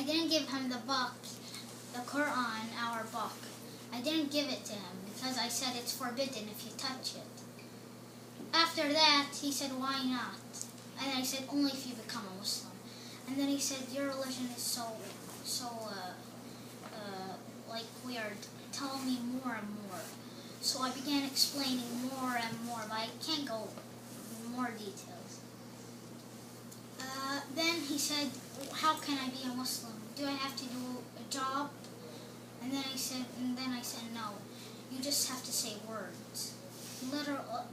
didn't give him the book, the Quran, our book. I didn't give it to him because I said it's forbidden if you touch it. After that, he said, why not? And I said, only if you become a Muslim. And then he said, your religion is so like weird. Tell me more and more. So I began explaining more and more, but I can't go in more details. Then he said, how can I be a Muslim? Do I have to do a job? And then I said, no. You just have to say words,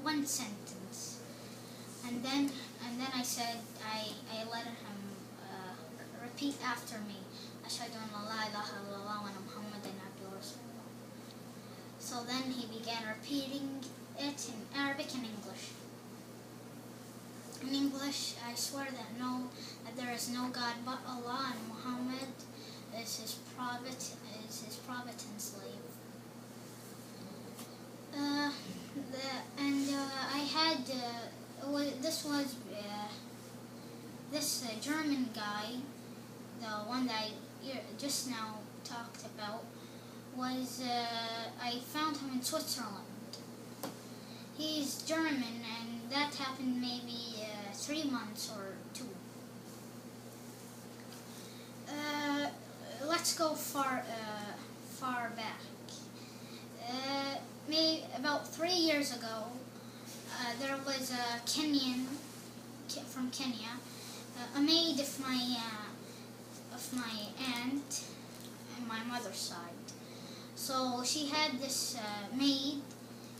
one sentence. And then I said, I let him repeat after me, Ashhadu an la ilaha illallah wa anna Muhammadan abduhu wa rasuluh. So then he began repeating it in Arabic and English. In English, I swear that there is no God but Allah, and Muhammad is his prophet and slave. This German guy, the one that I just now talked about, I found him in Switzerland. He's German, and that happened maybe 3 months or 2. Let's go far back. Maybe about 3 years ago, there was a Kenyan from Kenya, a maid of my aunt on my mother's side. So she had this maid.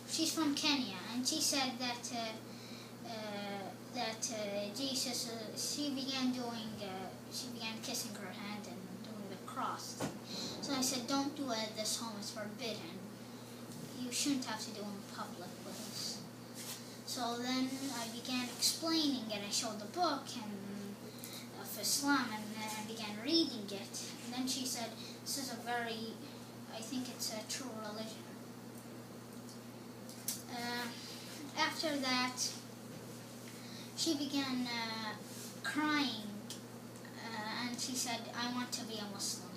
She's from Kenya, and she said that Jesus. She began kissing her hand and doing the cross thing. So I said, don't do it at this home. It's forbidden. You shouldn't have to do it in public with us. So then I began explaining it. I showed the book of Islam, and then I began reading it. And then she said, this is I think it's a true religion. After that, she began crying, and she said, I want to be a Muslim.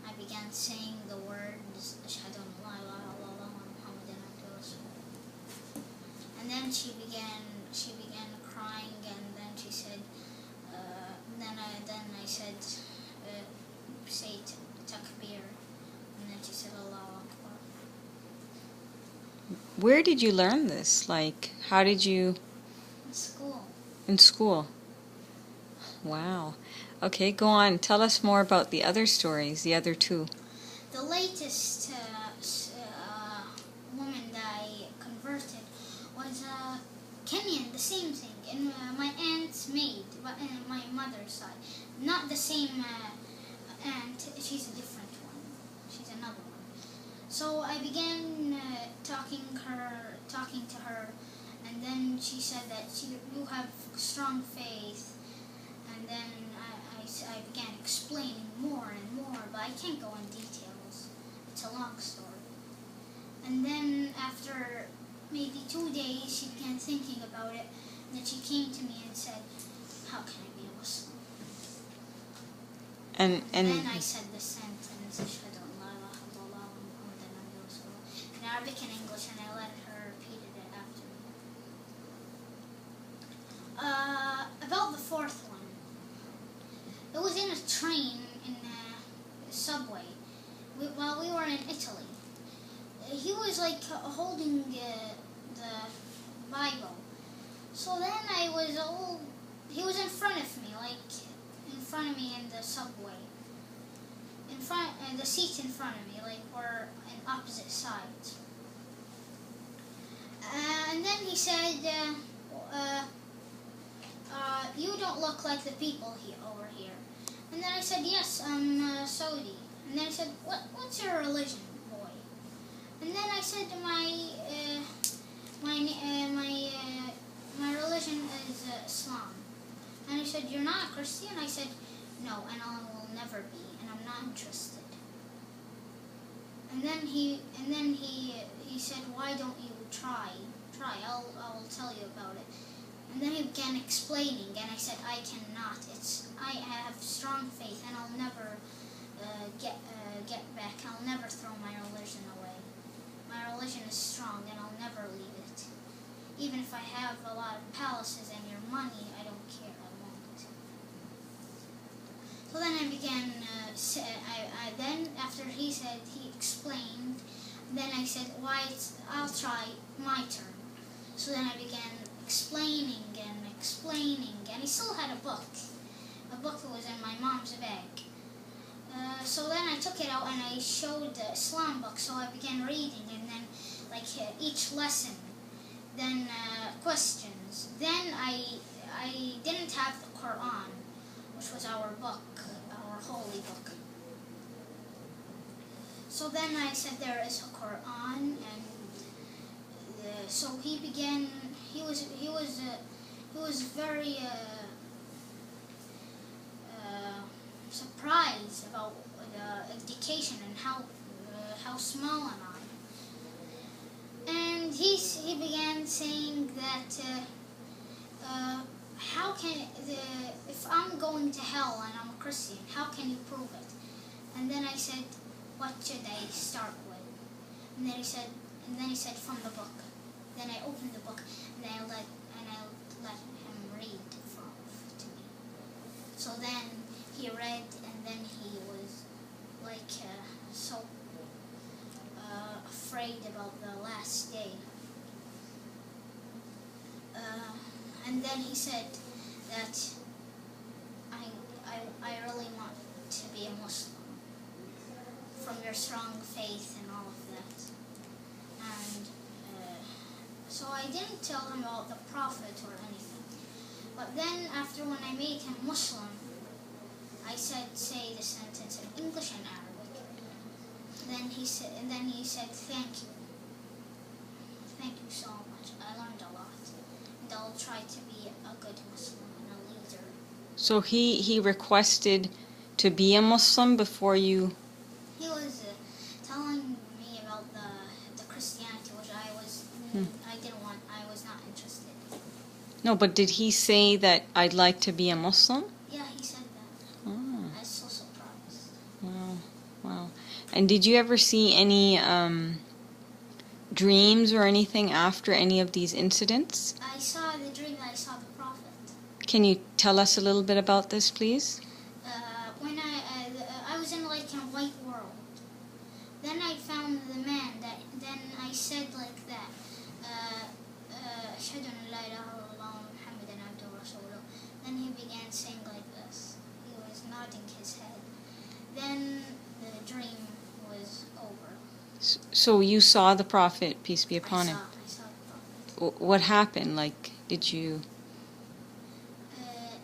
I began saying the words, Ashhadu an la ilaha illallah wa Muhammadan abduhu wa rasuluh. And then she began crying, and then she said, then I said, say takbir, and then she said, Allahu Akbar. Where did you learn this? Like, how did you? In school. In school. Wow. Okay, go on. Tell us more about the other stories, the other 2. The latest woman that I converted was Kenyan, the same thing, and my aunt's maid, but my mother's side. Not the same aunt, she's a different one. She's another one. So I began talking to her, and then she said that you have strong faith, and then I began explaining more and more, but I can't go in details. It's a long story. And then after maybe 2 days, she began thinking about it, and then she came to me and said, how can I be a Muslim? And then I said the sentence, Ashhadu an la ilaha illallah wa Muhammadan abduhu wa rasuluh, in Arabic and English, and I let her repeat it after me. About the 4th one. It was in a train, in a subway, while we were in Italy. He was like holding the Bible. So then he was in front of me, in the subway. The seats in front of me, like were on opposite sides. And then he said, you don't look like the people over here. And then I said, yes, I'm Saudi. And then I said, what's your religion, boy? And then I said, my religion is Islam. And he said, you're not a Christian? I said, no, and I will never be, and I'm not interested. And then he said, why don't you try? I'll tell you about it. And then he began explaining, and I said, I cannot. I have strong faith, and I'll never get back. I'll never throw my religion away. My religion is strong, and I'll never leave it. Even if I have a lot of palaces and your money, I don't care. I won't. So then I began. Then after he explained. Then I said, I'll try my turn. So then I began explaining, and he still had a book that was in my mom's bag. So then I took it out and I showed the Islam book, so I began reading, and then each lesson, then questions. Then I didn't have the Quran, which was our book, our holy book. So then I said there is a Quran, and so he began. He was very surprised about the education and how small am I. And he began saying that how can if I'm going to hell and I'm a Christian, how can you prove it? And then I said, what should I start with? And then he said from the book. Then I opened the book and I let him read to me. So then he read, and then he was so afraid about the last day. And then he said that I really want to be a Muslim from your strong faith and all of that. And so I didn't tell him about the Prophet or anything. But then after when I made him Muslim, I said, say the sentence in English and Arabic. Then he said, thank you. Thank you so much. I learned a lot. And I'll try to be a good Muslim and a leader. So he requested to be a Muslim before you... He was telling me about the Christianity, which I didn't want. I was not interested. No, but did he say that I'd like to be a Muslim? Yeah, he said that. Oh. I was so surprised. Wow. And did you ever see any dreams or anything after any of these incidents? I saw the dream that I saw the Prophet. Can you tell us a little bit about this, please? When I was in a white world. Then I found the man. Then I said like that. أشهد أن لا إله إلا الله محمد عبده ورسوله. Then he began saying like this. He was nodding his head. Then the dream was over. So you saw the Prophet, peace be upon him. I saw the Prophet. What happened? Did you...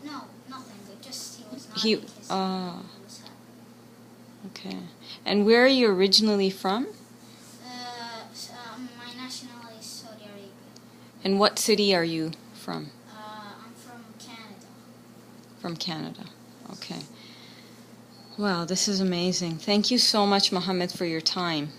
No, nothing. Just he was nodding his head. He was happy. Okay. And where are you originally from? My nationality is Saudi Arabia. And what city are you from? I'm from Canada. From Canada. Okay. Wow, this is amazing. Thank you so much, Mohammed, for your time.